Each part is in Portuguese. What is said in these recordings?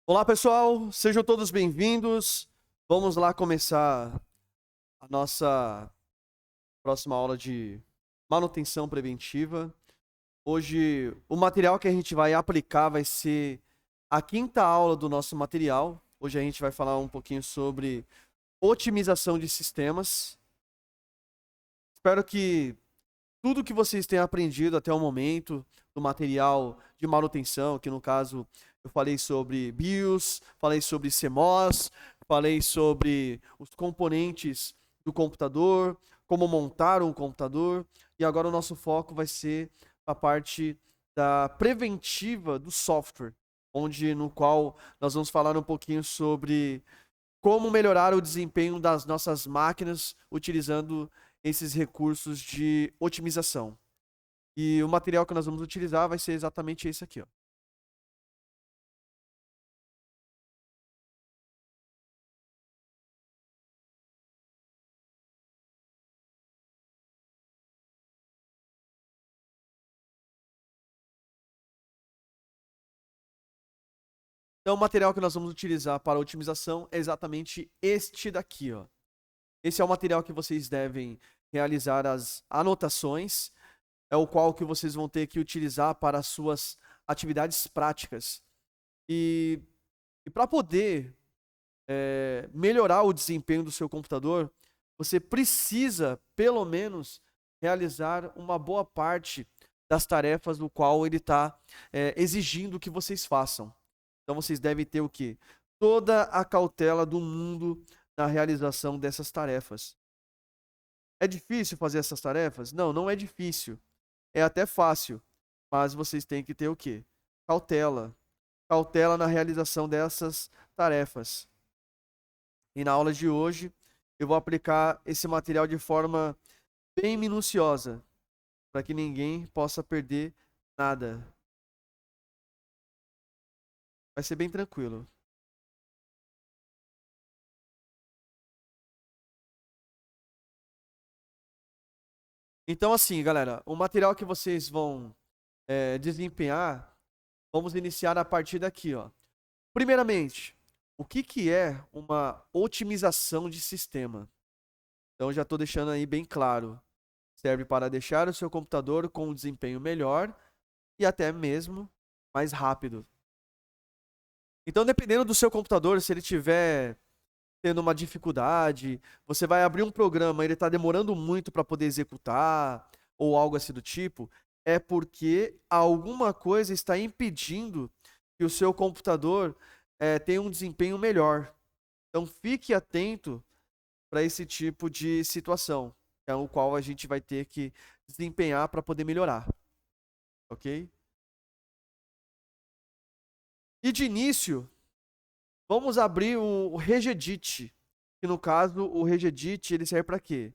Olá, pessoal, sejam todos bem-vindos. Vamos lá começar a nossa próxima aula de manutenção preventiva. Hoje, o material que a gente vai aplicar vai ser a quinta aula do nosso material. Hoje a gente vai falar um pouquinho sobre otimização de sistemas. Espero que tudo que vocês tenham aprendido até o momento do material de manutenção, que no caso eu falei sobre BIOS, falei sobre CMOS, falei sobre os componentes do computador, como montar um computador, e agora o nosso foco vai ser a parte da preventiva do software, onde no qual nós vamos falar um pouquinho sobre como melhorar o desempenho das nossas máquinas utilizando esses recursos de otimização. E o material que nós vamos utilizar vai ser exatamente esse aqui, ó. Então, o material que nós vamos utilizar para a otimização é exatamente este daqui, ó. Esse é o material que vocês devem realizar as anotações, é o qual que vocês vão ter que utilizar para as suas atividades práticas. E, e para poder melhorar o desempenho do seu computador, você precisa, pelo menos, realizar uma boa parte das tarefas do qual ele está exigindo que vocês façam. Então vocês devem ter o quê? Toda a cautela do mundo na realização dessas tarefas. É difícil fazer essas tarefas? Não, não é difícil. É até fácil. Mas vocês têm que ter o quê? Cautela. Cautela na realização dessas tarefas. E na aula de hoje eu vou aplicar esse material de forma bem minuciosa, para que ninguém possa perder nada. Vai ser bem tranquilo. Então, assim, galera, o material que vocês vão desempenhar, vamos iniciar a partir daqui, ó. Primeiramente, o que que é uma otimização de sistema? Então, já estou deixando aí bem claro. Serve para deixar o seu computador com um desempenho melhor e até mesmo mais rápido. Então, dependendo do seu computador, se ele tiver tendo uma dificuldade, você vai abrir um programa, ele está demorando muito para poder executar, ou algo assim do tipo, é porque alguma coisa está impedindo que o seu computador tenha um desempenho melhor. Então, fique atento para esse tipo de situação, é o qual a gente vai ter que desempenhar para poder melhorar, ok? E de início, vamos abrir o Regedit, que no caso o Regedit ele serve para quê?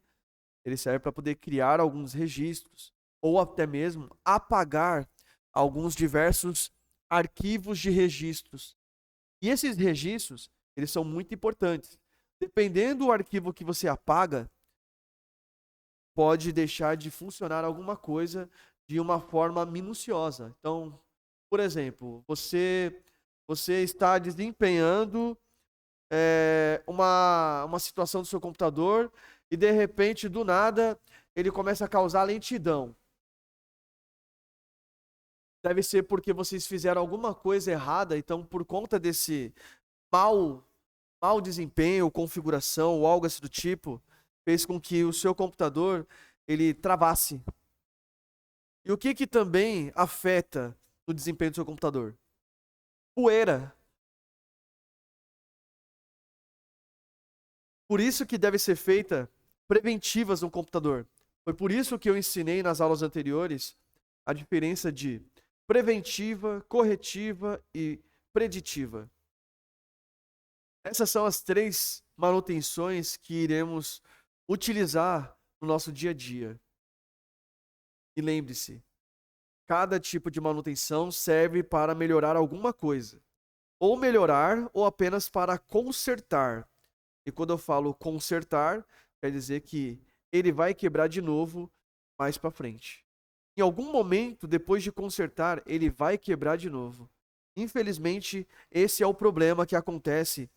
Ele serve para poder criar alguns registros ou até mesmo apagar alguns diversos arquivos de registros. E esses registros, eles são muito importantes. Dependendo do arquivo que você apaga, pode deixar de funcionar alguma coisa de uma forma minuciosa. Então, por exemplo, você está desempenhando uma situação do seu computador e de repente, do nada, ele começa a causar lentidão. Deve ser porque vocês fizeram alguma coisa errada, então por conta desse mau, mau desempenho, configuração ou algo assim do tipo, fez com que o seu computador ele travasse. E o que que também afeta o desempenho do seu computador? Poeira. Por isso que deve ser feita preventivas no computador. Foi por isso que eu ensinei nas aulas anteriores a diferença de preventiva, corretiva e preditiva. Essas são as três manutenções que iremos utilizar no nosso dia a dia. E lembre-se, cada tipo de manutenção serve para melhorar alguma coisa. Ou melhorar, ou apenas para consertar. E quando eu falo consertar, quer dizer que ele vai quebrar de novo mais para frente. Em algum momento, depois de consertar, ele vai quebrar de novo. Infelizmente, esse é o problema que acontece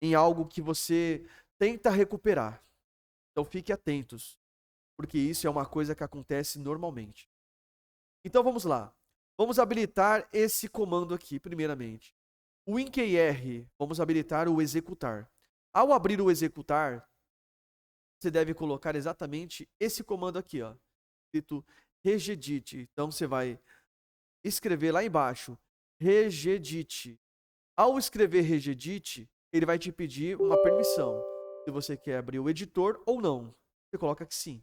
em algo que você tenta recuperar. Então fique atentos, porque isso é uma coisa que acontece normalmente. Então vamos lá. Vamos habilitar esse comando aqui, primeiramente. O WinKR, vamos habilitar o executar. Ao abrir o executar, você deve colocar exatamente esse comando aqui, ó, escrito regedit. Então você vai escrever lá embaixo, regedit. Ao escrever regedit, ele vai te pedir uma permissão, se você quer abrir o editor ou não. Você coloca que sim.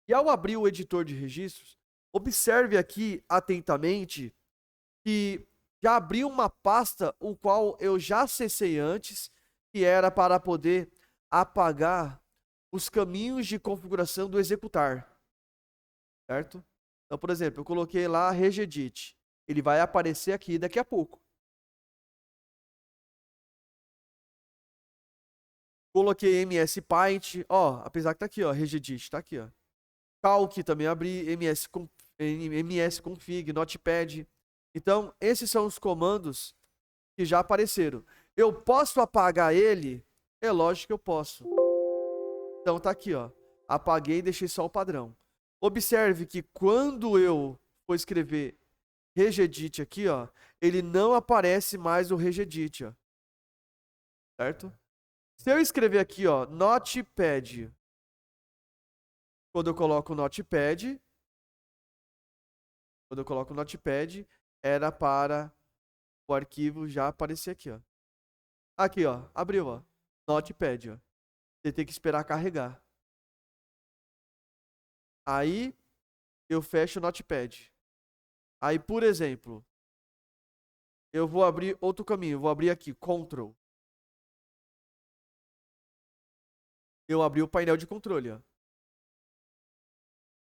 E ao abrir o editor de registros, observe aqui atentamente que já abriu uma pasta o qual eu já acessei antes, que era para poder apagar os caminhos de configuração do executar, certo? Então, por exemplo, eu coloquei lá regedit. Ele vai aparecer aqui daqui a pouco. Coloquei MS-Paint, ó, apesar que tá aqui, ó, regedit, tá aqui, ó. Calc também abri, MS-Config, Notepad. Então, esses são os comandos que já apareceram. Eu posso apagar ele? É lógico que eu posso. Então tá aqui, ó. Apaguei e deixei só o padrão. Observe que quando eu for escrever regedit aqui, ó, ele não aparece mais o regedit, ó. Certo? Se eu escrever aqui, ó, Notepad, quando eu coloco Notepad, era para o arquivo já aparecer aqui, ó. Aqui, ó, abriu, ó. Notepad, ó. Você tem que esperar carregar. Aí eu fecho o Notepad. Aí, por exemplo, eu vou abrir outro caminho. Vou abrir aqui, Ctrl. Eu abri o painel de controle, ó.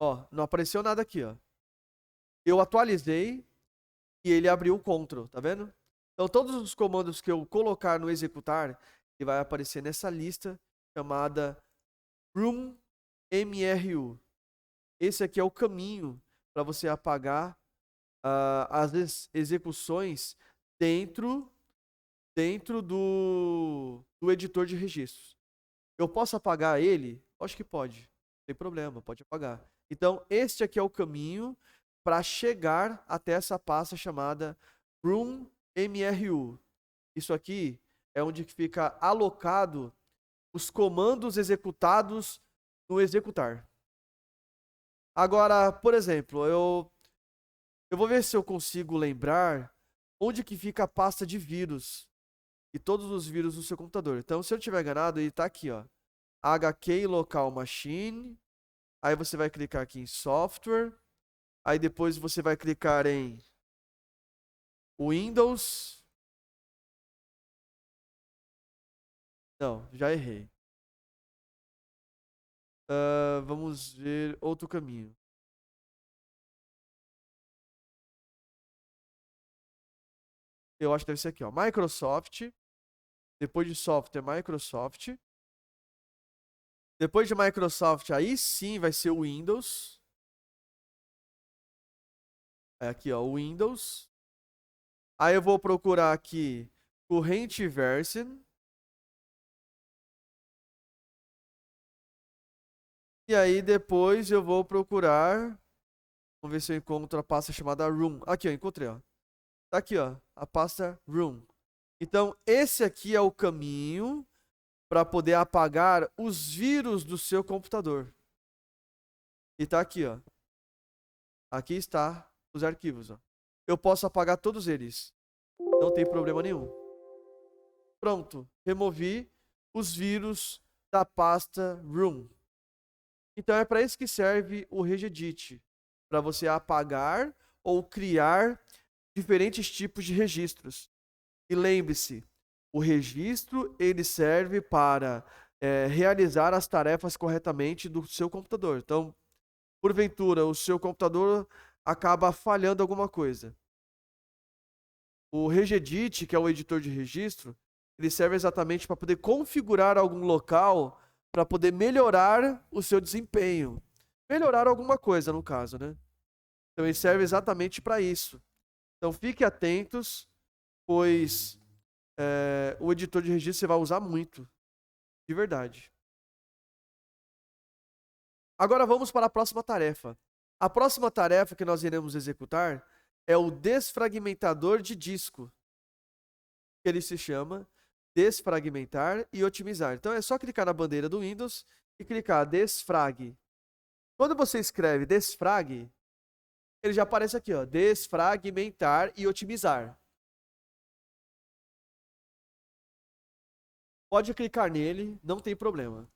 Ó, não apareceu nada aqui, ó. Eu atualizei e ele abriu o Ctrl, tá vendo? Então, todos os comandos que eu colocar no executar, ele vai aparecer nessa lista chamada room-mru. Esse aqui é o caminho para você apagar as execuções dentro do editor de registros. Eu posso apagar ele? Acho que pode. Não tem problema, pode apagar. Então, este aqui é o caminho para chegar até essa pasta chamada room-mru. Isso aqui é onde fica alocado os comandos executados no executar. Agora, por exemplo, eu vou ver se eu consigo lembrar onde que fica a pasta de vírus e todos os vírus do seu computador. Então, se eu tiver enganado, ele está aqui, ó. HK Local Machine. Aí você vai clicar aqui em Software. Aí depois você vai clicar em Windows. Não, já errei. Vamos ver outro caminho. Eu acho que deve ser aqui, ó. Microsoft. Depois de software, Microsoft. Depois de Microsoft, aí sim vai ser o Windows. É aqui, ó, Windows. Aí eu vou procurar aqui Current Version. E aí depois eu vou procurar. Vamos ver se eu encontro a pasta chamada Room. Aqui, ó, encontrei, ó. Tá aqui, ó, a pasta Room. Então, esse aqui é o caminho para poder apagar os vírus do seu computador. E tá aqui, ó. Aqui está os arquivos, ó. Eu posso apagar todos eles. Não tem problema nenhum. Pronto, removi os vírus da pasta Room. Então é para isso que serve o regedit, para você apagar ou criar diferentes tipos de registros. E lembre-se, o registro ele serve para realizar as tarefas corretamente do seu computador. Então, porventura, o seu computador acaba falhando alguma coisa. O regedit, que é o editor de registro, ele serve exatamente para poder configurar algum local para poder melhorar o seu desempenho. Melhorar alguma coisa, no caso, né? Então ele serve exatamente para isso. Então fiquem atentos, pois o editor de registro você vai usar muito, de verdade. Agora vamos para a próxima tarefa. A próxima tarefa que nós iremos executar é o desfragmentador de disco, que ele se chama desfragmentar e otimizar. Então é só clicar na bandeira do Windows e clicar desfrag. Quando você escreve desfrag, ele já aparece aqui, ó, desfragmentar e otimizar. Pode clicar nele, não tem problema.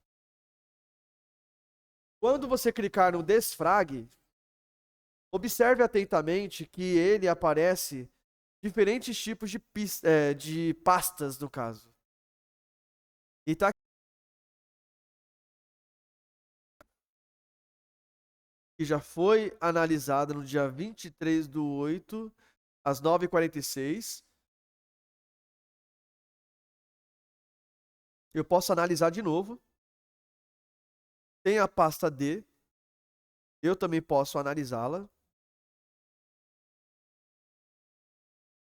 Quando você clicar no desfrag, observe atentamente que ele aparece diferentes tipos de pastas, no caso. E tá que já foi analisada no dia 23/8, às 9h46. Eu posso analisar de novo. Tem a pasta D. Eu também posso analisá-la.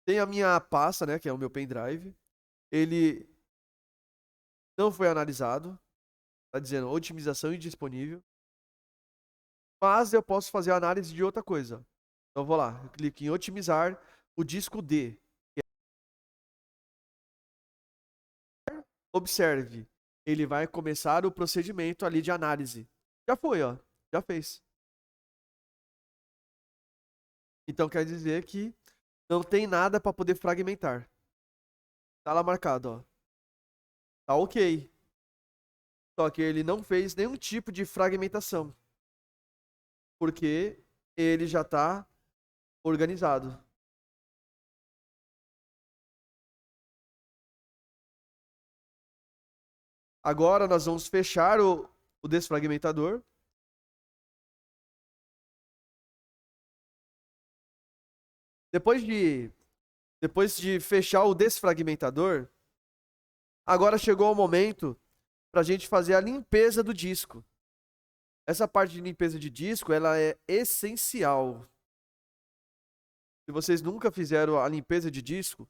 Tem a minha pasta, né, que é o meu pendrive. Ele não foi analisado. Está dizendo otimização indisponível. Mas eu posso fazer a análise de outra coisa. Então vou lá, eu clico em otimizar o disco D. Observe, ele vai começar o procedimento ali de análise. Já foi, ó, já fez. Então quer dizer que não tem nada para poder fragmentar. Tá lá marcado, ó. Tá ok. Só que ele não fez nenhum tipo de fragmentação. Porque ele já está organizado. Agora nós vamos fechar o desfragmentador. Depois de fechar o desfragmentador, agora chegou o momento para a gente fazer a limpeza do disco. Essa parte de limpeza de disco, ela é essencial. Se vocês nunca fizeram a limpeza de disco,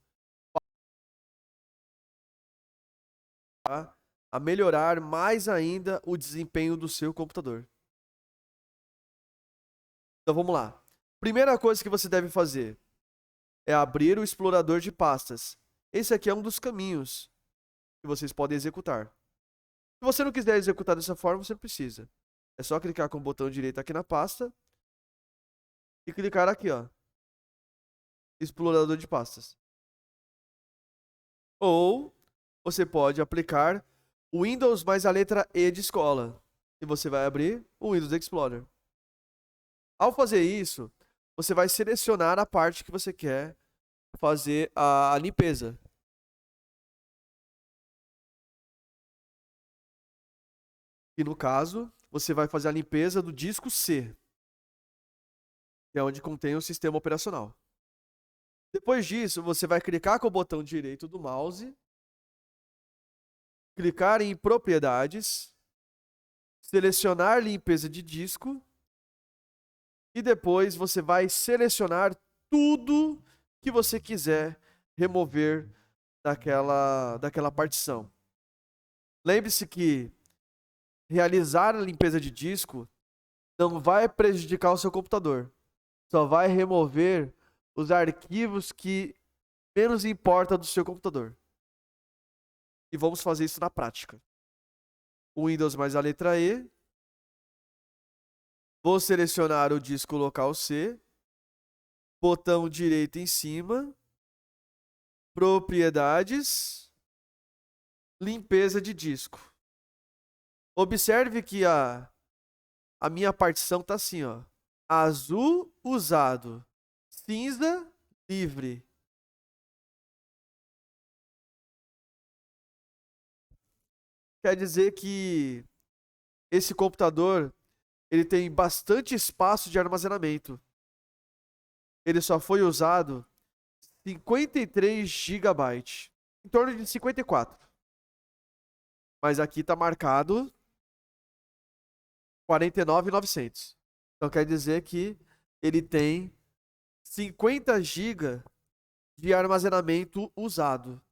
tá? A melhorar mais ainda o desempenho do seu computador. Então vamos lá. Primeira coisa que você deve fazer é abrir o explorador de pastas. Esse aqui é um dos caminhos que vocês podem executar. Se você não quiser executar dessa forma, você não precisa. É só clicar com o botão direito aqui na pasta e clicar aqui, ó, explorador de pastas. Ou você pode aplicar o Windows mais a letra E de escola. E você vai abrir o Windows Explorer. Ao fazer isso, você vai selecionar a parte que você quer fazer a limpeza. E no caso, você vai fazer a limpeza do disco C, que é onde contém o sistema operacional. Depois disso, você vai clicar com o botão direito do mouse, clicar em propriedades, selecionar limpeza de disco e depois você vai selecionar tudo que você quiser remover daquela partição. Lembre-se que realizar a limpeza de disco não vai prejudicar o seu computador. Só vai remover os arquivos que menos importa do seu computador. E vamos fazer isso na prática. O Windows mais a letra E. Vou selecionar o disco local C. Botão direito em cima. Propriedades. Limpeza de disco. Observe que a minha partição tá assim, ó. Azul usado. Cinza livre. Quer dizer que esse computador ele tem bastante espaço de armazenamento. Ele só foi usado 53 GB, em torno de 54. Mas aqui está marcado 49.900. Então quer dizer que ele tem 50 GB de armazenamento usado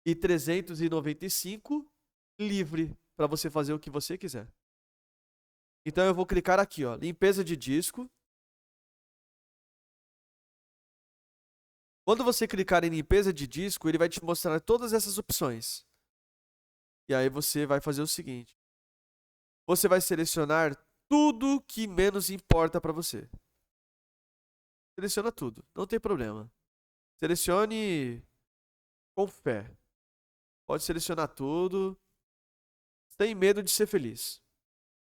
e 395 livre para você fazer o que você quiser. Então eu vou clicar aqui, ó, limpeza de disco. Quando você clicar em limpeza de disco, ele vai te mostrar todas essas opções. E aí você vai fazer o seguinte: você vai selecionar tudo que menos importa para você. Seleciona tudo, não tem problema. Selecione com fé. Pode selecionar tudo, sem medo de ser feliz.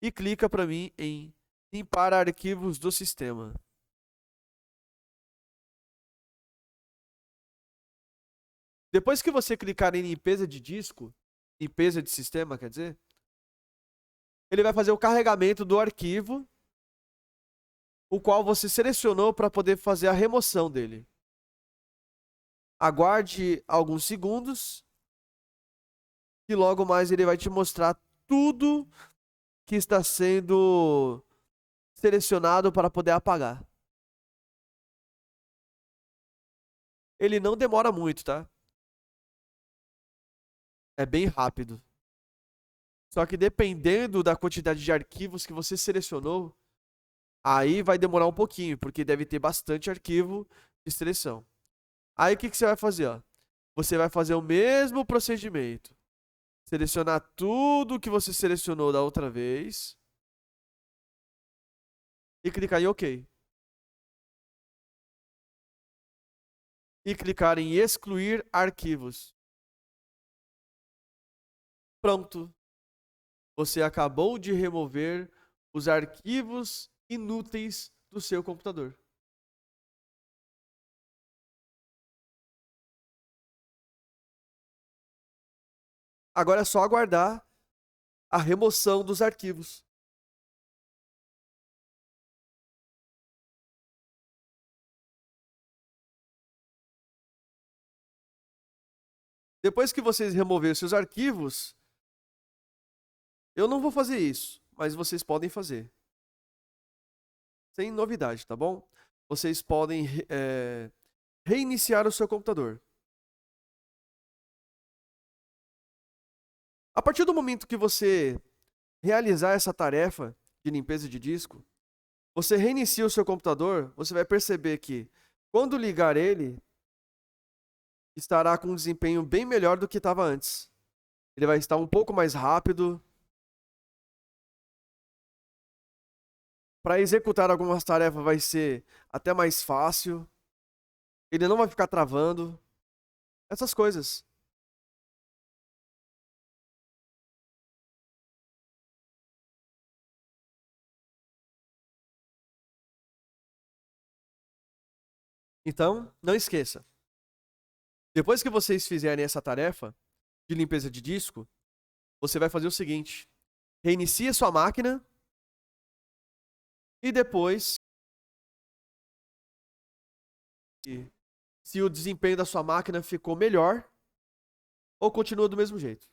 E clica para mim em limpar arquivos do sistema. Depois que você clicar em limpeza de disco, limpeza de sistema, quer dizer, ele vai fazer o carregamento do arquivo, o qual você selecionou para poder fazer a remoção dele. Aguarde alguns segundos e logo mais ele vai te mostrar tudo que está sendo selecionado para poder apagar. Ele não demora muito, tá? É bem rápido. Só que dependendo da quantidade de arquivos que você selecionou, aí vai demorar um pouquinho, porque deve ter bastante arquivo de seleção. Aí o que você vai fazer? Ó? Você vai fazer o mesmo procedimento. Selecionar tudo que você selecionou da outra vez. E clicar em OK. E clicar em excluir arquivos. Pronto. Você acabou de remover os arquivos inúteis do seu computador. Agora é só aguardar a remoção dos arquivos. Depois que vocês removerem seus arquivos, eu não vou fazer isso, mas vocês podem fazer. Sem novidade, tá bom? Vocês podem reiniciar o seu computador. A partir do momento que você realizar essa tarefa de limpeza de disco, você reinicia o seu computador, você vai perceber que quando ligar ele, estará com um desempenho bem melhor do que estava antes. Ele vai estar um pouco mais rápido. Para executar algumas tarefas vai ser até mais fácil. Ele não vai ficar travando. Essas coisas. Então, não esqueça. Depois que vocês fizerem essa tarefa de limpeza de disco, você vai fazer o seguinte: reinicie sua máquina e depois, se o desempenho da sua máquina ficou melhor ou continua do mesmo jeito.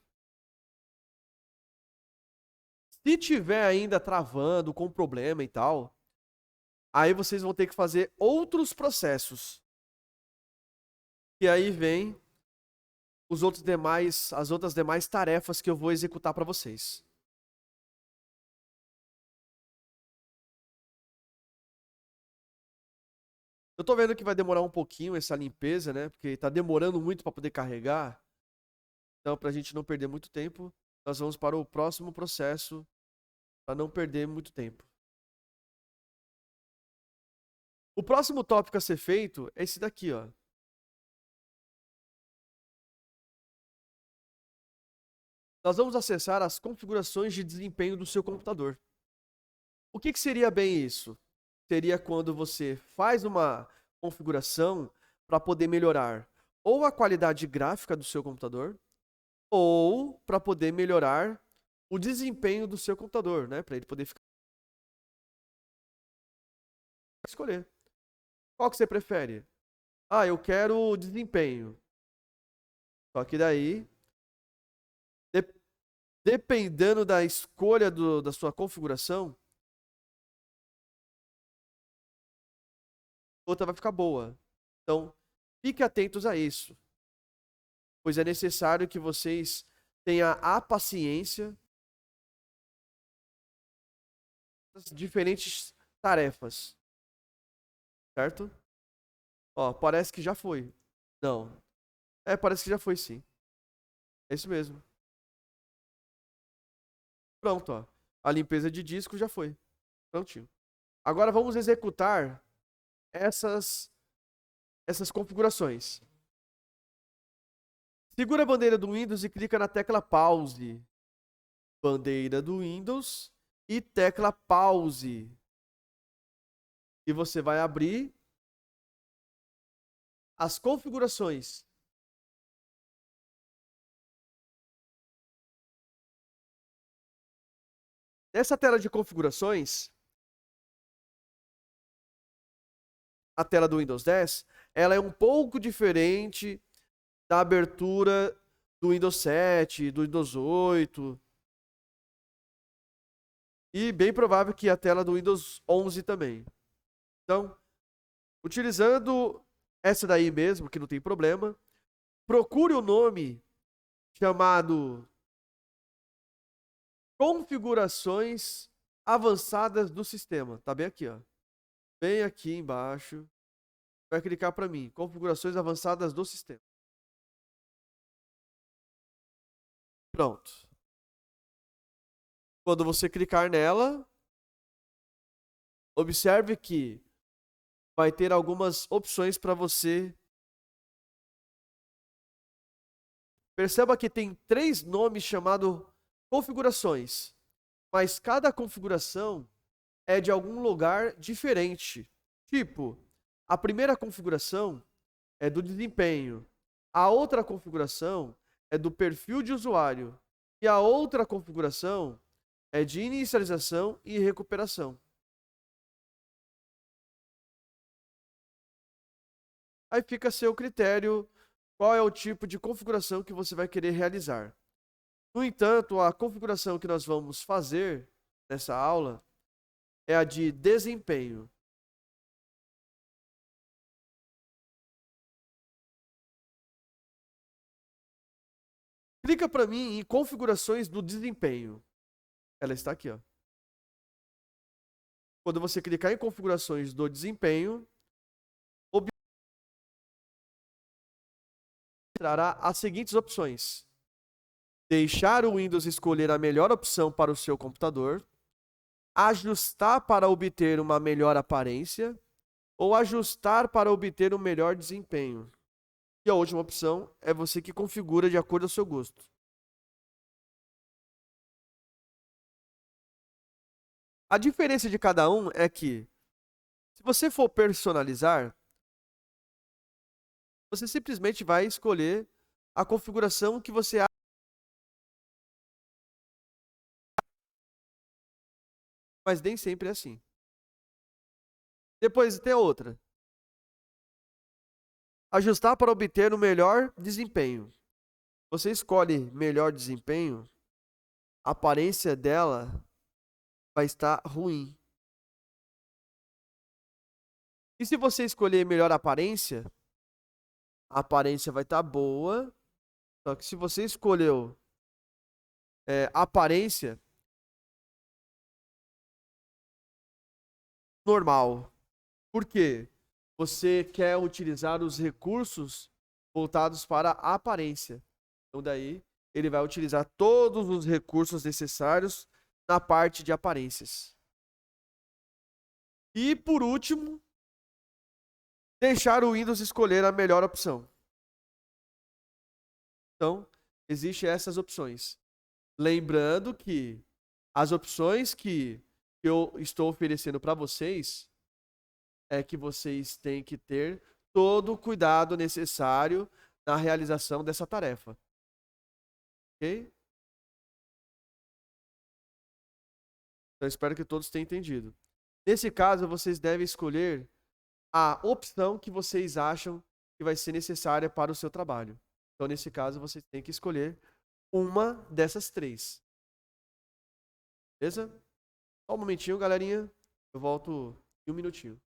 Se tiver ainda travando, com problema e tal, aí vocês vão ter que fazer outros processos. E aí vem as outras demais tarefas que eu vou executar para vocês. Eu tô vendo que vai demorar um pouquinho essa limpeza, né? Porque tá demorando muito para poder carregar. Então, para a gente não perder muito tempo, nós vamos para o próximo processo para não perder muito tempo. O próximo tópico a ser feito é esse daqui, ó. Nós vamos acessar as configurações de desempenho do seu computador. O que seria bem isso? Seria quando você faz uma configuração para poder melhorar ou a qualidade gráfica do seu computador ou para poder melhorar o desempenho do seu computador, né? Para ele poder escolher. Qual que você prefere? Ah, eu quero o desempenho. Só que daí, de- dependendo da escolha da sua configuração, outra vai ficar boa. Então, fique atentos a isso, pois é necessário que vocês tenham a paciência das diferentes tarefas, certo? Ó, parece que já foi. Não. Parece que já foi sim. É isso mesmo. Pronto, ó. A limpeza de disco já foi. Prontinho. Agora vamos executar essas configurações. Segura a bandeira do Windows e clica na tecla pause. Bandeira do Windows e tecla pause. E você vai abrir as configurações. Nessa tela de configurações, a tela do Windows 10, ela é um pouco diferente da abertura do Windows 7, do Windows 8. E bem provável que a tela do Windows 11 também. Então, utilizando essa daí mesmo, que não tem problema, procure o nome chamado Configurações Avançadas do Sistema. Tá bem aqui, ó. Bem aqui embaixo. Vai clicar para mim. Configurações Avançadas do Sistema. Pronto. Quando você clicar nela, observe que vai ter algumas opções para você. Perceba que tem 3 nomes chamados configurações, mas cada configuração é de algum lugar diferente. Tipo, a primeira configuração é do desempenho, a outra configuração é do perfil de usuário e a outra configuração é de inicialização e recuperação. Aí fica a seu critério qual é o tipo de configuração que você vai querer realizar. No entanto, a configuração que nós vamos fazer nessa aula é a de desempenho. Clica para mim em configurações do desempenho. Ela está aqui, ó. Quando você clicar em configurações do desempenho, trará as seguintes opções: deixar o Windows escolher a melhor opção para o seu computador, ajustar para obter uma melhor aparência ou ajustar para obter um melhor desempenho. E a última opção é você que configura de acordo com o seu gosto. A diferença de cada um é que, se você for personalizar, você simplesmente vai escolher a configuração que você acha, mas nem sempre é assim. Depois tem outra. Ajustar para obter o melhor desempenho. Você escolhe melhor desempenho, a aparência dela vai estar ruim. E se você escolher melhor aparência, a aparência vai estar boa. Só que se você escolheu aparência normal, por quê? Você quer utilizar os recursos voltados para a aparência. Então daí ele vai utilizar todos os recursos necessários na parte de aparências. E por último, deixar o Windows escolher a melhor opção. Então, existem essas opções. Lembrando que as opções que eu estou oferecendo para vocês é que vocês têm que ter todo o cuidado necessário na realização dessa tarefa. Ok? Então, espero que todos tenham entendido. Nesse caso, vocês devem escolher a opção que vocês acham que vai ser necessária para o seu trabalho. Então, nesse caso, vocês têm que escolher uma dessas 3. Beleza? Só um momentinho, galerinha. Eu volto em um minutinho.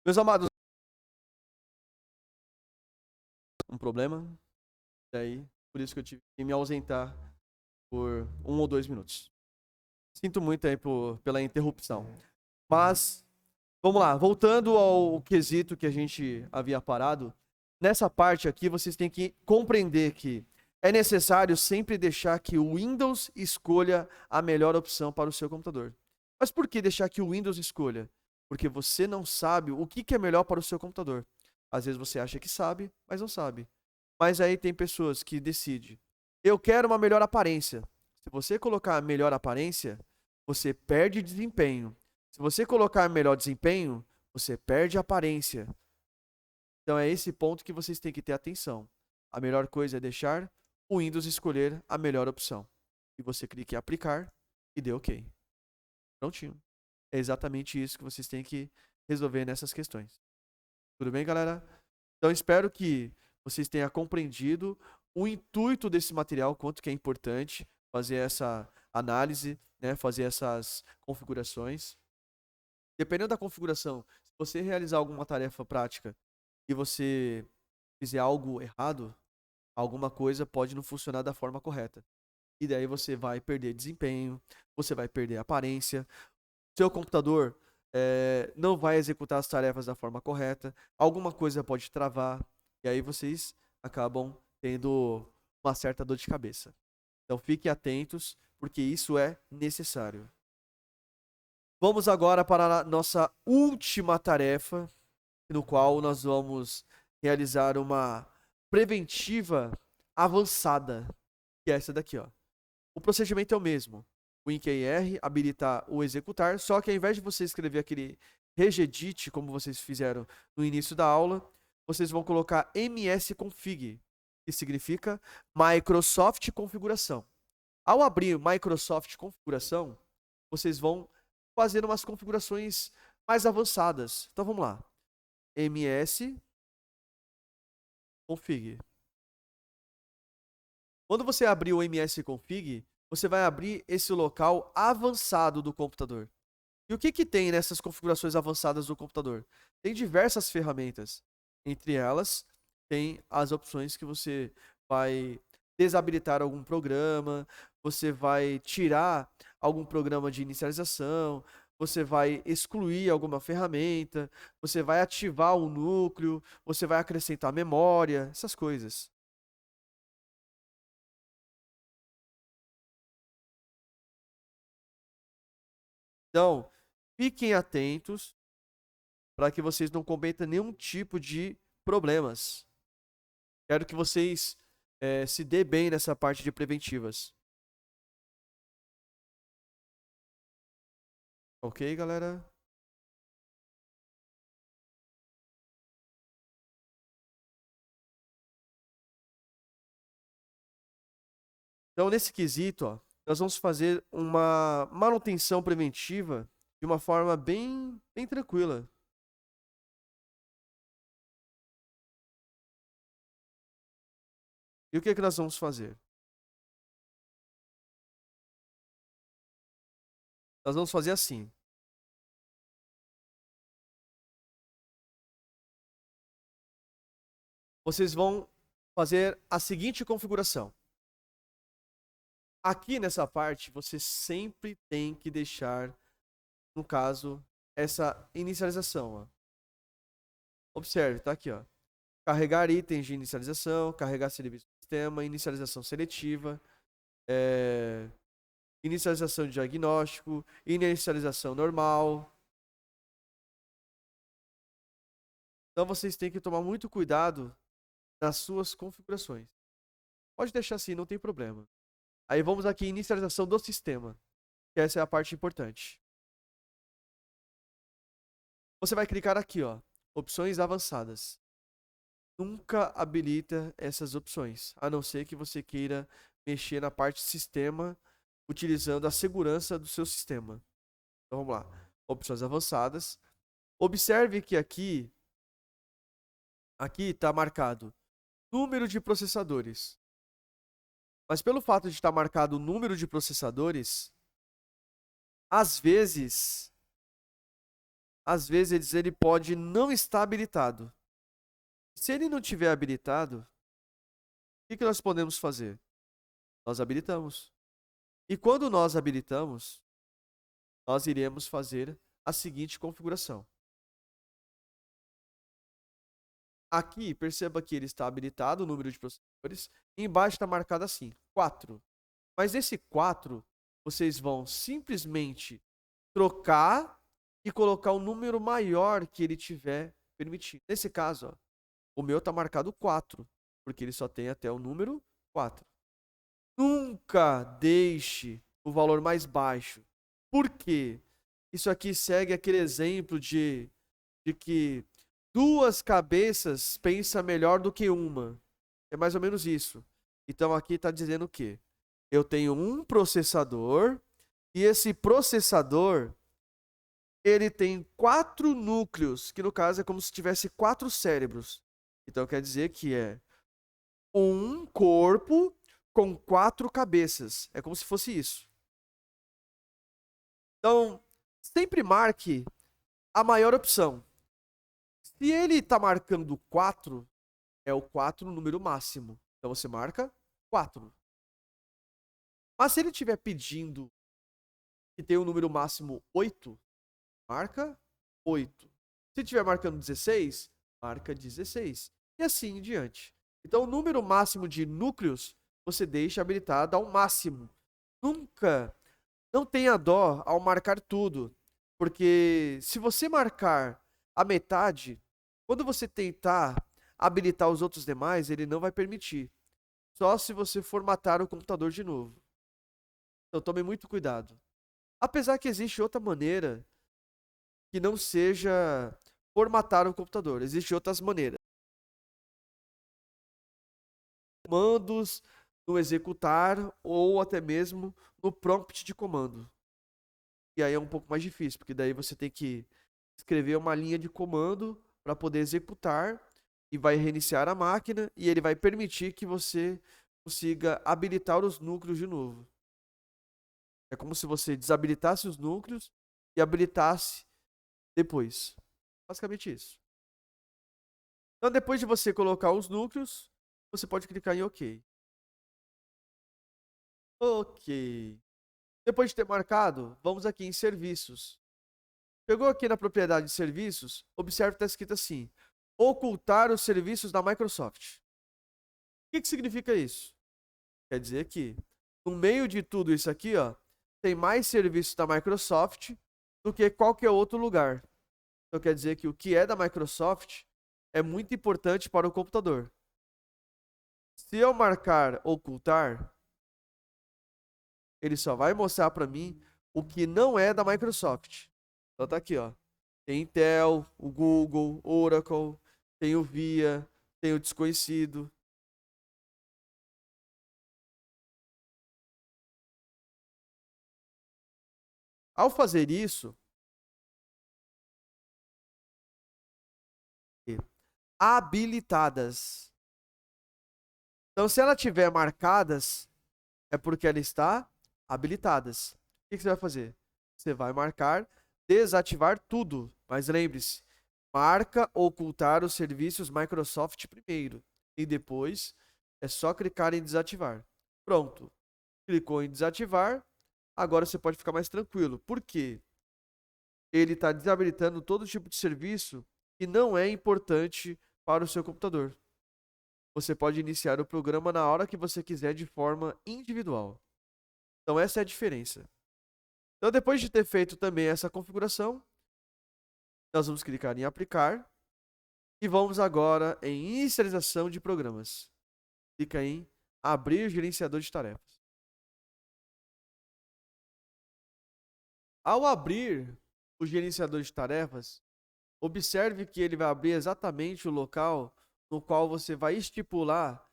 Meus amados, um problema. Daí, por isso que eu tive que me ausentar por 1 ou 2 minutos. Sinto muito aí pela interrupção. Mas, vamos lá. Voltando ao quesito que a gente havia parado. Nessa parte aqui, vocês têm que compreender que é necessário sempre deixar que o Windows escolha a melhor opção para o seu computador. Mas por que deixar que o Windows escolha? Porque você não sabe o que é melhor para o seu computador. Às vezes você acha que sabe, mas não sabe. Mas aí tem pessoas que decidem. Eu quero uma melhor aparência. Se você colocar a melhor aparência, você perde desempenho. Se você colocar melhor desempenho, você perde aparência. Então é esse ponto que vocês têm que ter atenção. A melhor coisa é deixar o Windows escolher a melhor opção. E você clica em aplicar e dê OK. Prontinho. É exatamente isso que vocês têm que resolver nessas questões. Tudo bem, galera? Então espero que vocês tenham compreendido o intuito desse material, quanto que é importante fazer essa análise, né, fazer essas configurações. Dependendo da configuração, se você realizar alguma tarefa prática e você fizer algo errado, alguma coisa pode não funcionar da forma correta. E daí você vai perder desempenho, você vai perder aparência, seu computador não vai executar as tarefas da forma correta, alguma coisa pode travar, e aí vocês acabam tendo uma certa dor de cabeça. Então fiquem atentos, porque isso é necessário. Vamos agora para a nossa última tarefa, no qual nós vamos realizar uma preventiva avançada, que é essa daqui, ó. O procedimento é o mesmo. O INCR habilita o executar, só que ao invés de você escrever aquele regedit, como vocês fizeram no início da aula, vocês vão colocar msconfig, que significa Microsoft Configuração. Ao abrir Microsoft Configuração, vocês vão fazer umas configurações mais avançadas. Então vamos lá. msconfig. Quando você abrir o msconfig, você vai abrir esse local avançado do computador. E o que tem nessas configurações avançadas do computador? Tem diversas ferramentas. Entre elas, tem as opções que você vai desabilitar algum programa, você vai tirar algum programa de inicialização, você vai excluir alguma ferramenta, você vai ativar um núcleo, você vai acrescentar memória, essas coisas. Então, fiquem atentos para que vocês não cometam nenhum tipo de problemas. Quero que vocês se dê bem nessa parte de preventivas. Ok, galera? Então, nesse quesito, ó, nós vamos fazer uma manutenção preventiva de uma forma bem tranquila. E o que é que nós vamos fazer? Nós vamos fazer assim. Vocês vão fazer a seguinte configuração. Aqui nessa parte, você sempre tem que deixar, no caso, essa inicialização. Ó. Observe, tá aqui, ó. Carregar itens de inicialização, carregar serviço do sistema, inicialização seletiva, inicialização de diagnóstico, inicialização normal. Então vocês têm que tomar muito cuidado nas suas configurações. Pode deixar assim, não tem problema. Aí vamos aqui, inicialização do sistema, que essa é a parte importante. Você vai clicar aqui, ó, opções avançadas. Nunca habilita essas opções, a não ser que você queira mexer na parte sistema utilizando a segurança do seu sistema. Então vamos lá. Opções avançadas. Observe que aqui está marcado número de processadores. Mas pelo fato de estar marcado o número de processadores, às vezes às vezes ele pode não estar habilitado. Se ele não tiver habilitado, o que nós podemos fazer? Nós habilitamos. E quando nós habilitamos, nós iremos fazer a seguinte configuração. Aqui, perceba que ele está habilitado, o número de processadores, e embaixo está marcado assim, 4. Mas esse 4, vocês vão simplesmente trocar e colocar um número maior que ele tiver permitido. Nesse caso, ó, o meu está marcado 4, porque ele só tem até o número 4. Nunca deixe o valor mais baixo. Por quê? Isso aqui segue aquele exemplo de que duas cabeças pensam melhor do que uma. É mais ou menos isso. Então aqui está dizendo o quê? Eu tenho um processador e esse processador ele tem 4 núcleos, que no caso é como se tivesse 4 cérebros. Então quer dizer que é um corpo com 4 cabeças. É como se fosse isso. Então, sempre marque a maior opção. Se ele está marcando 4, é o 4 no número máximo. Então você marca 4. Mas se ele estiver pedindo que tem o número máximo 8, marca 8. Se estiver marcando 16, marca 16. E assim em diante. Então o número máximo de núcleos você deixa habilitado ao máximo. Nunca, não tenha dó ao marcar tudo. Porque se você marcar a metade, quando você tentar habilitar os outros demais, ele não vai permitir. Só se você formatar o computador de novo. Então tome muito cuidado. Apesar que existe outra maneira que não seja formatar o computador. Existem outras maneiras. Comandos no executar ou até mesmo no prompt de comando. E aí é um pouco mais difícil, porque daí você tem que escrever uma linha de comando para poder executar e vai reiniciar a máquina e ele vai permitir que você consiga habilitar os núcleos de novo. É como se você desabilitasse os núcleos e habilitasse depois. Basicamente isso. Então, depois de você colocar os núcleos, você pode clicar em OK. OK. Depois de ter marcado, vamos aqui em serviços. Chegou aqui na propriedade de serviços, observe que está escrito assim: ocultar os serviços da Microsoft. O que significa isso? Quer dizer que no meio de tudo isso aqui, ó, tem mais serviços da Microsoft do que qualquer outro lugar. Então quer dizer que o que é da Microsoft é muito importante para o computador. Se eu marcar ocultar, ele só vai mostrar para mim o que não é da Microsoft. Então tá aqui, ó. Tem Intel, o Google, Oracle, tem o VIA, tem o desconhecido. Ao fazer isso, habilitadas. Então, se ela tiver marcadas, é porque ela está habilitadas. O que você vai fazer? Você vai marcar desativar tudo. Mas lembre-se, marca ocultar os serviços Microsoft primeiro. E depois é só clicar em desativar. Pronto. Clicou em desativar. Agora você pode ficar mais tranquilo. Por quê? Ele está desabilitando todo tipo de serviço que não é importante para o seu computador. Você pode iniciar o programa na hora que você quiser de forma individual. Então essa é a diferença. Então depois de ter feito também essa configuração, nós vamos clicar em aplicar e vamos agora em inicialização de programas. Clica em abrir o gerenciador de tarefas. Ao abrir o gerenciador de tarefas, observe que ele vai abrir exatamente o local no qual você vai estipular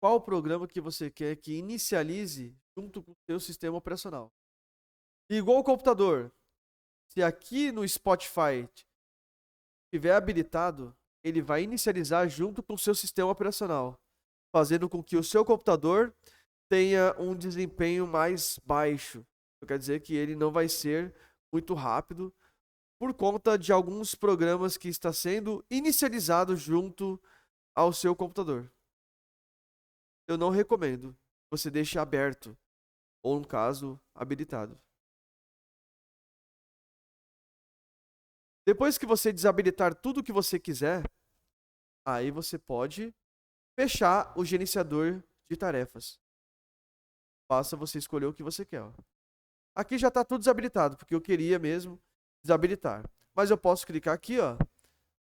qual programa que você quer que inicialize junto com o seu sistema operacional. Ligou o computador. Se aqui no Spotify estiver habilitado, ele vai inicializar junto com o seu sistema operacional, fazendo com que o seu computador tenha um desempenho mais baixo. Isso quer dizer que ele não vai ser muito rápido. por conta de alguns programas que está sendo inicializado junto ao seu computador. Eu não recomendo. Você deixe aberto, ou no caso, habilitado. Depois que você desabilitar tudo o que você quiser, aí você pode fechar o gerenciador de tarefas. Basta você escolher o que você quer. Ó. Aqui já está tudo desabilitado, porque eu queria mesmo desabilitar. Mas eu posso clicar aqui, ó,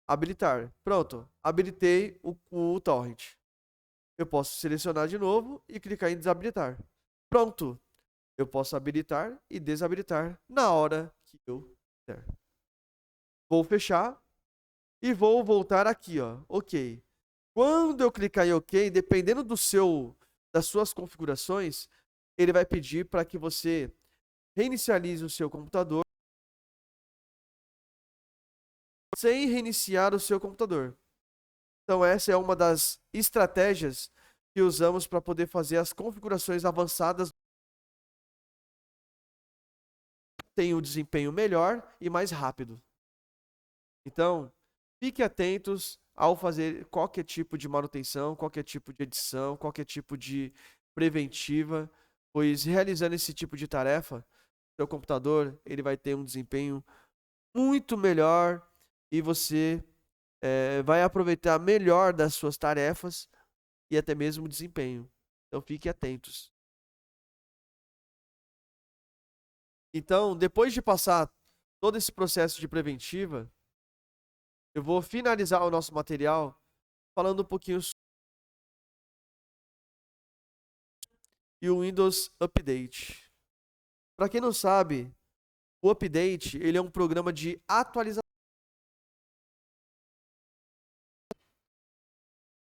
habilitar. Pronto, habilitei o torrent. Eu posso selecionar de novo e clicar em desabilitar. Pronto, eu posso habilitar e desabilitar na hora que eu quiser. Vou fechar e vou voltar aqui, ó. OK. Quando eu clicar em OK, dependendo das suas configurações, ele vai pedir para que você reinicialize o seu computador sem reiniciar o seu computador. Então essa é uma das estratégias que usamos para poder fazer as configurações avançadas. Tem um desempenho melhor e mais rápido. Então, fique atentos ao fazer qualquer tipo de manutenção, qualquer tipo de edição, qualquer tipo de preventiva, pois realizando esse tipo de tarefa, seu computador ele vai ter um desempenho muito melhor e você vai aproveitar melhor das suas tarefas e até mesmo o desempenho. Então, fiquem atentos. Então, depois de passar todo esse processo de preventiva, eu vou finalizar o nosso material falando um pouquinho e o Windows Update. Para quem não sabe, o Update ele é um programa de atualização.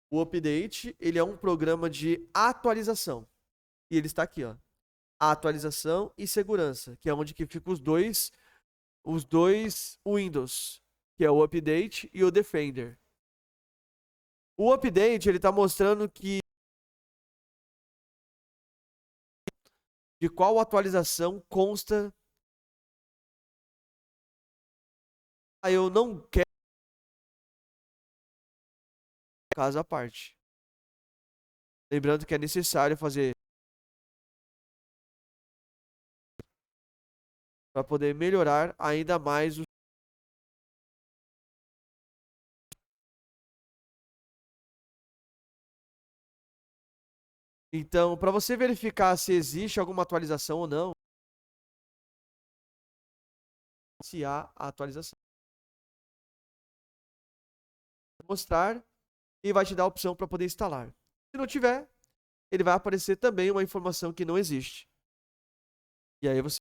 O Update ele é um programa de atualização e ele está aqui, ó. Atualização e segurança, que é onde que ficam os dois Windows, que é o Update e o Defender. O Update ele está mostrando que de qual atualização consta. Eu não quero caso à parte. Lembrando que é necessário fazer para poder melhorar ainda mais o. Então, para você verificar se existe alguma atualização ou não, se há a atualização. Mostrar e vai te dar a opção para poder instalar. Se não tiver, ele vai aparecer também uma informação que não existe. E aí você.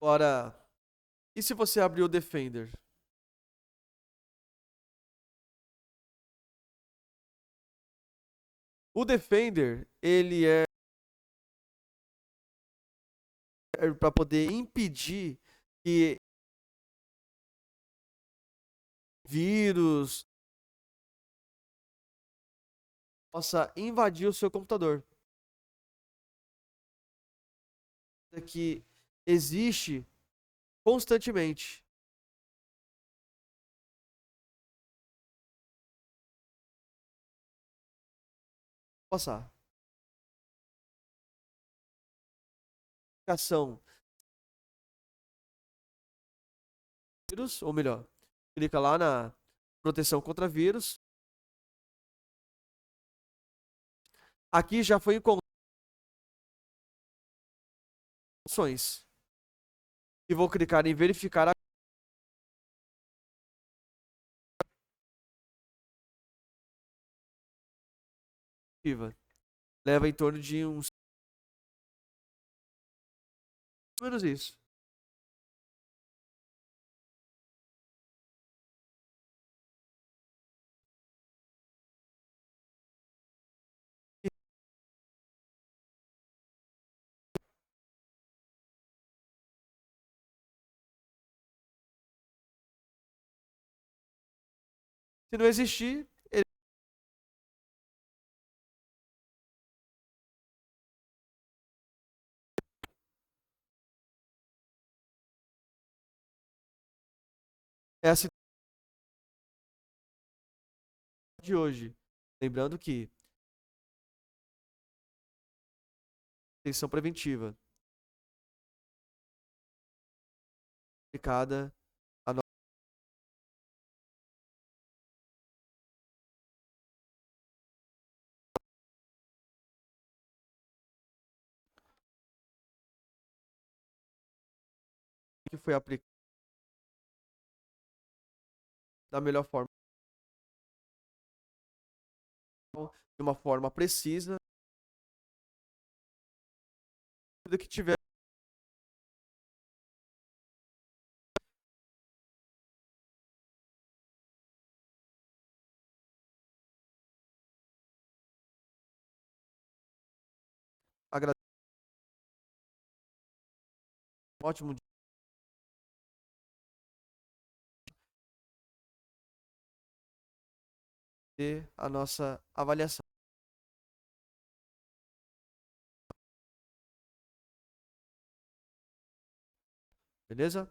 Agora, e se você abrir o Defender? O Defender, ele é para poder impedir que vírus possa invadir o seu computador. Que existe constantemente. Passar. Aplicação vírus, ou melhor, clica lá na proteção contra vírus. Aqui já foi encontrado opções. E vou clicar em verificar a ativa. Leva em torno de uns menos isso. Se não existir, ele é a situação de hoje. Lembrando que atenção preventiva aplicada a nós que foi aplicada da melhor forma, de uma forma precisa, do que tiver agradecer. Ótimo dia a nossa avaliação. Beleza?